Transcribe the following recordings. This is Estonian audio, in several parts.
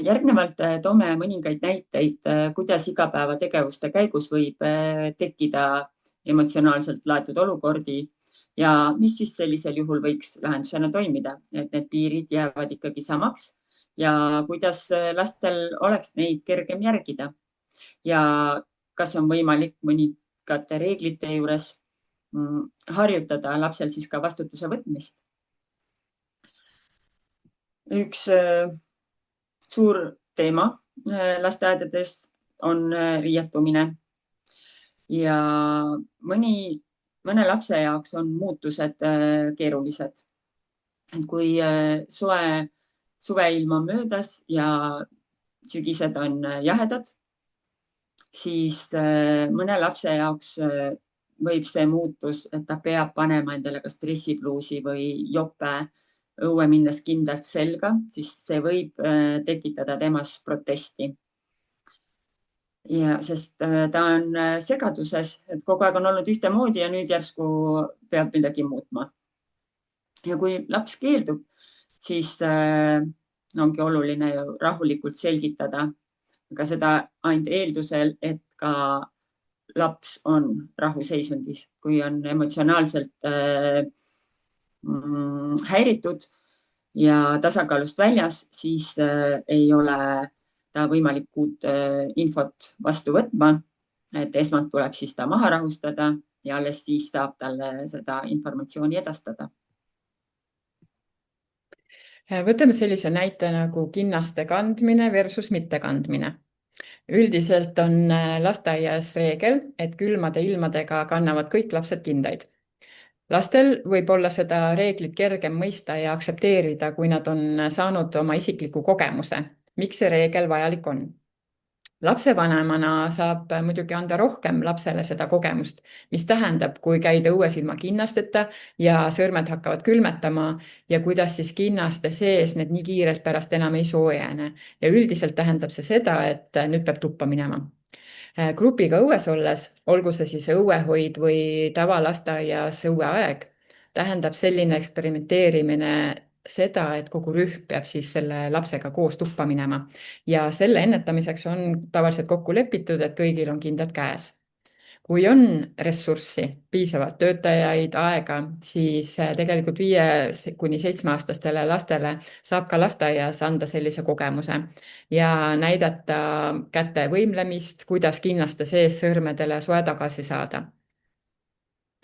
Järgnevalt toome mõningaid näiteid, kuidas igapäevategevuste käigus võib tekkida emotsionaalselt laetud olukordi ja mis siis sellisel juhul võiks lahendusena toimida, et need piirid jäävad ikkagi samaks ja kuidas lastel oleks neid kergem järgida ja kas on võimalik mõningate reeglite juures harjutada lapsel siis ka vastutuse võtmist. Üks suur teema lasteaedades on riietumine ja mõne lapse jaoks on muutused keerulised. Kui soe suveilm on möödas ja sügised on jahedad, siis mõne lapse jaoks võib see muutus, et ta peab panema endale kas dressipluusi või jope õue minnes kindlalt selga, siis see võib tekitada temas protesti. Ja sest ta on segaduses, et kogu aeg on olnud ühtemoodi ja nüüd järsku peab midagi muutma. Ja kui laps keeldub, siis ongi oluline ju rahulikult selgitada, aga seda ainult eeldusel, et ka laps on rahuseisundis, kui on emotsionaalselt häiritud ja tasakaalust väljas, siis ei ole ta võimalik uut infot vastu võtma, et esmalt tuleb siis ta maha rahustada ja alles siis saab talle seda informatsiooni edastada. Võtame sellise näite nagu kinnaste kandmine versus mittekandmine. Üldiselt on lasteaias reegel, et külmade ilmadega kannavad kõik lapsed kindaid. Lastel võib olla seda reeglit kergem mõista ja aktsepteerida, kui nad on saanud oma isikliku kogemuse, miks see reegel vajalik on. Lapsevanemana saab muidugi anda rohkem lapsele seda kogemust, mis tähendab, kui käida õues ilma kinnasteta ja sõrmed hakkavad külmetama ja kuidas siis kinnaste sees need nii kiirelt pärast enam ei soojene. Ja üldiselt tähendab see seda, et nüüd peab tuppa minema. Grupiga õues olles, olgu see siis õuehoid või tavalasteaias õueaeg, tähendab selline eksperimenteerimine seda, et kogu rühm peab siis selle lapsega koos tuppa minema ja selle ennetamiseks on tavaliselt kokku lepitud, et kõigil on kindad käes. Kui on ressurssi, piisavalt töötajaid, aega, siis tegelikult 5 kuni 7-aastastele lastele saab ka lasteaias anda sellise kogemuse ja näidata käte võimlemist, kuidas kinnaste sees sõrmedele soe tagasi saada.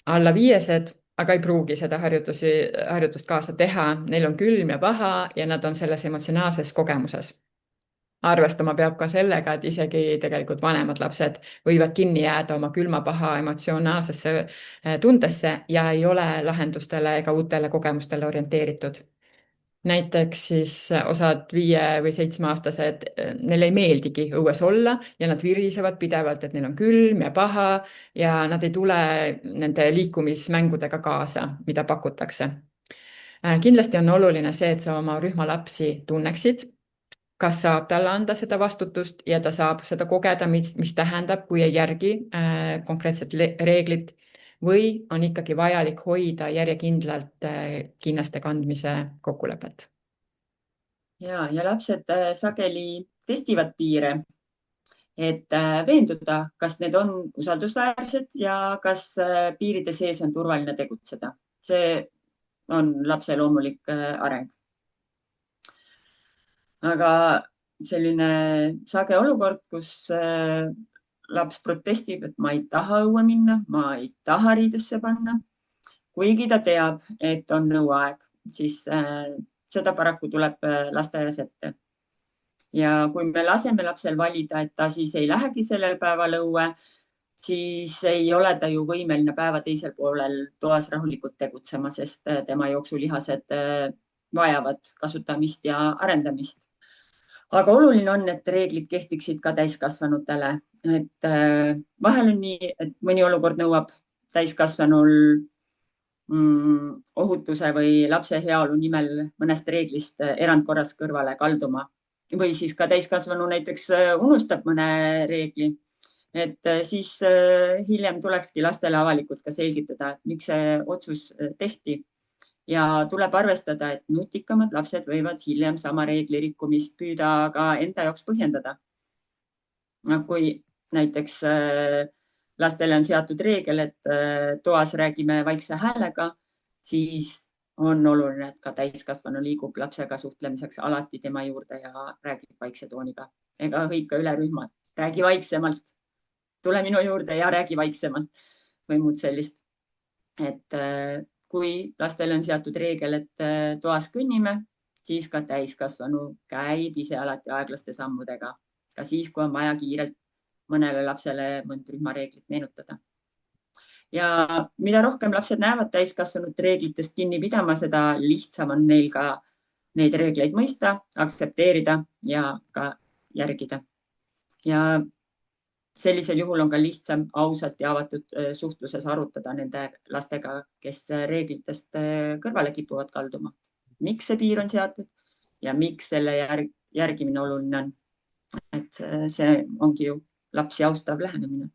Alla 5-sed aga ei pruugi seda harjutust kaasa teha, neil on külm ja paha ja nad on selles emotsionaalses kogemuses. Arvestama peab ka sellega, et isegi tegelikult vanemad lapsed võivad kinni jääda oma külma-paha emotsionaalsesse tundesse ja ei ole lahendustele ega uutele kogemustele orienteeritud. Näiteks siis osad 5- või 7-aastased, neil ei meeldigi õues olla ja nad virisevad pidevalt, et neil on külm ja paha ja nad ei tule nende liikumismängudega kaasa, mida pakutakse. Kindlasti on oluline see, et sa oma rühma lapsi tunneksid, kas saab talle anda seda vastutust ja ta saab seda kogeda, mis tähendab, kui ei järgi konkreetset reeglit või on ikkagi vajalik hoida järjekindlalt kinnaste kandmise kokkulepet. Ja lapsed sageli testivad piire, et veenduda, kas need on usaldusväärsed ja kas piiride sees on turvaline tegutseda. See on lapse loomulik areng. Aga selline sage olukord, kus laps protestib, et ma ei taha õue minna, ma ei taha riidesse panna, kuigi ta teab, et on nõuaeg, siis seda paraku tuleb lasteaias ette. Ja kui me laseme lapsel valida, et ta siis ei lähegi sellel päeval õue, siis ei ole ta ju võimeline päeva teisel poolel toas rahulikult tegutsema, sest tema jooksulihased vajavad kasutamist ja arendamist. Aga oluline on, et reeglid kehtiksid ka täiskasvanutele. Et vahel on nii, et mõni olukord nõuab täiskasvanul ohutuse või lapse heaolu nimel mõnest reeglist erandkorras kõrvale kalduma. Või siis ka täiskasvanu näiteks unustab mõne reegli. Et siis hiljem tulekski lastele avalikult ka selgitada, miks see otsus tehti ja tuleb arvestada, et nutikamad lapsed võivad hiljem sama reegli rikkumist püüda ka enda jaoks põhjendada. Kui näiteks lastele on seatud reegel, et toas räägime vaikse häälega, siis on oluline, et ka täiskasvanu liigub lapsega suhtlemiseks alati tema juurde ja räägib vaikse tooniga. Ega hõika üle rühma, räägi vaiksemalt, tule minu juurde ja räägi vaiksemalt või muud sellist. Et kui lastele on seatud reegel, et toas kõnnime, siis ka täiskasvanu käib ise alati aeglaste sammudega, ka siis, kui on vaja kiirelt mõnele lapsele mõnd rühmareeglit meenutada. Ja mida rohkem lapsed näevad täiskasvanud reeglitest kinni pidama, seda lihtsam on neil ka neid reegleid mõista, aktsepteerida ja ka järgida. Ja sellisel juhul on ka lihtsam ausalt ja avatud suhtluses arutada nende lastega, kes reeglitest kõrvale kipuvad kalduma. Miks see piir on seatud ja miks selle järgimine oluline on? Et see ongi ju lapsi austav lähenemine.